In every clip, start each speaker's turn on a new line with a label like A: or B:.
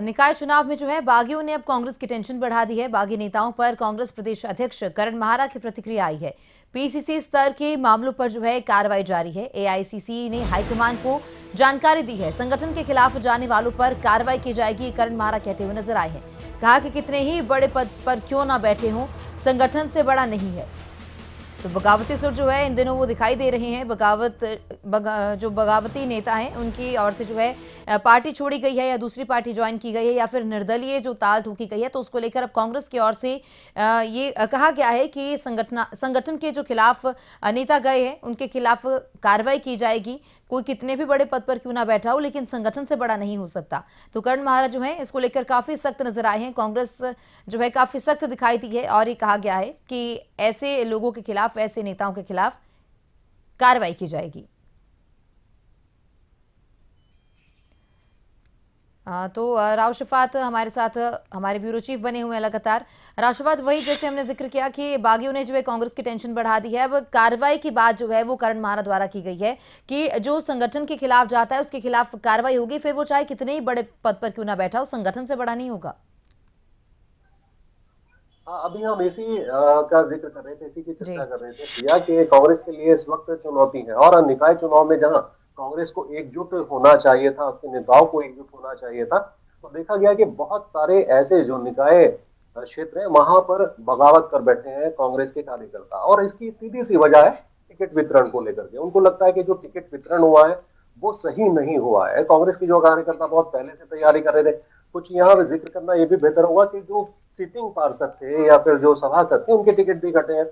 A: निकाय चुनाव में जो है बागियों ने अब कांग्रेस की टेंशन बढ़ा दी है। बागी नेताओं पर कांग्रेस प्रदेश अध्यक्ष करण माहरा की प्रतिक्रिया आई है। पीसीसी स्तर के मामलों पर जो है कार्रवाई जारी है। एआईसीसी ने हाईकमान को जानकारी दी है। संगठन के खिलाफ जाने वालों पर कार्रवाई की जाएगी, करण माहरा कहते हुए नजर आए हैं। कहा कि कितने ही बड़े पद पर क्यों ना बैठे हों, संगठन से बड़ा नहीं है। तो बगावती सुर जो है इन दिनों वो दिखाई दे रहे हैं। जो बगावती नेता हैं उनकी ओर से जो है पार्टी छोड़ी गई है या दूसरी पार्टी ज्वाइन की गई है या फिर निर्दलीय जो ताल ठोकी गई है, तो उसको लेकर अब कांग्रेस की ओर से ये कहा गया है कि संगठन के जो खिलाफ नेता गए हैं उनके खिलाफ कार्रवाई की जाएगी। कोई कितने भी बड़े पद पर क्यों ना बैठा हो, लेकिन संगठन से बड़ा नहीं हो सकता। तो करण माहरा जो है इसको लेकर काफी सख्त नजर आए हैं। कांग्रेस जो है काफी सख्त दिखाई दी है और ये कहा गया है कि ऐसे लोगों के खिलाफ, ऐसे नेताओं के खिलाफ कार्रवाई की जाएगी। तो राव शफात हमारे साथ हमारे ब्यूरो चीफ बने हुए हैं लगातार। राव शफात, वही जैसे हमने जिक्र किया कि बागियों ने जो है कांग्रेस की टेंशन बढ़ा दी है। अब कार्रवाई की बात जो है वो करण माहरा द्वारा की गई है कि जो संगठन के खिलाफ जाता है उसके खिलाफ कार्रवाई होगी, फिर वो चाहे कितने ही बड़े पद पर क्यों ना बैठा हो, संगठन से बड़ा नहीं होगा।
B: हाँ, अभी हम इसी का जिक्र कर रहे थे, इसी की
A: जी।
B: चर्चा कर रहे थे भैया कि कांग्रेस के लिए इस वक्त चुनौती है और निकाय चुनाव में जहां कांग्रेस को एकजुट होना चाहिए था, उसके नेताओं को एकजुट होना चाहिए था, तो देखा गया कि बहुत सारे ऐसे जो निकाय क्षेत्र हैं वहां पर बगावत कर बैठे हैं कांग्रेस के कार्यकर्ता। और इसकी सीधी सी वजह है टिकट वितरण को लेकर के। उनको लगता है कि जो टिकट वितरण हुआ है वो सही नहीं हुआ है। कांग्रेस की जो कार्यकर्ता बहुत पहले से तैयारी कर रहे थे। कुछ यहाँ पे जिक्र करना ये भी बेहतर होगा कि जो सिटिंग पार्षद थे या फिर जो सभासद थे उनके टिकट भी कटे हैं।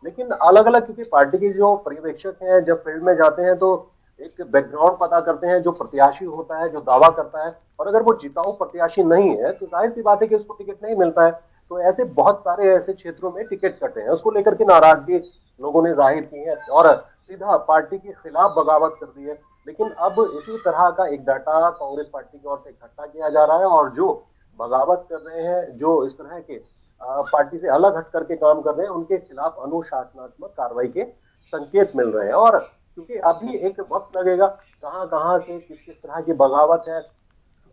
B: लेकिन अलग अलग, क्योंकि पार्टी के जो पर्यवेक्षक हैं जब फील्ड में जाते हैं तो एक बैकग्राउंड पता करते हैं जो प्रत्याशी होता है, जो दावा करता है, और अगर वो जिताऊ प्रत्याशी नहीं है तो जाहिर सी बात है कि उसको टिकट नहीं मिलता है। तो ऐसे बहुत सारे ऐसे क्षेत्रों में टिकट कटे हैं, उसको लेकर के नाराजगी लोगों ने जाहिर की है और सीधा पार्टी के खिलाफ बगावत कर दी है। लेकिन अब इसी तरह का एक डाटा कांग्रेस पार्टी की ओर से इकट्ठा किया जा रहा है और जो बगावत कर रहे हैं, जो इस तरह के पार्टी से अलग हट करके काम कर रहे हैं, उनके खिलाफ अनुशासनात्मक कार्रवाई के संकेत मिल रहे हैं। और क्योंकि अभी एक वक्त लगेगा, कहां कहां से किस किस तरह की बगावत है,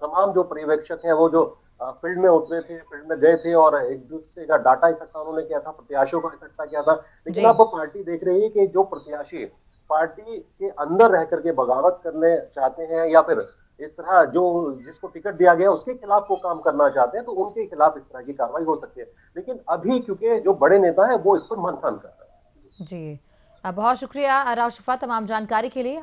B: तमाम जो पर्यवेक्षक हैं वो जो फील्ड में उतरे थे, फील्ड में गए थे और एक दूसरे का डाटा इकट्ठा उन्होंने किया था, प्रत्याशियों का इकट्ठा किया था। लेकिन
A: जी।
B: अब पार्टी देख रही है कि जो प्रत्याशी पार्टी के अंदर रह करके बगावत करने चाहते हैं या फिर इस तरह जो जिसको टिकट दिया गया उसके खिलाफ वो काम करना चाहते हैं, तो उनके खिलाफ इस तरह की कार्रवाई हो सकती है। लेकिन अभी क्योंकि जो बड़े नेता हैं वो इस पर मंथन कर रहे हैं।
A: जी। बहुत शुक्रिया राव शफात तमाम जानकारी के लिए।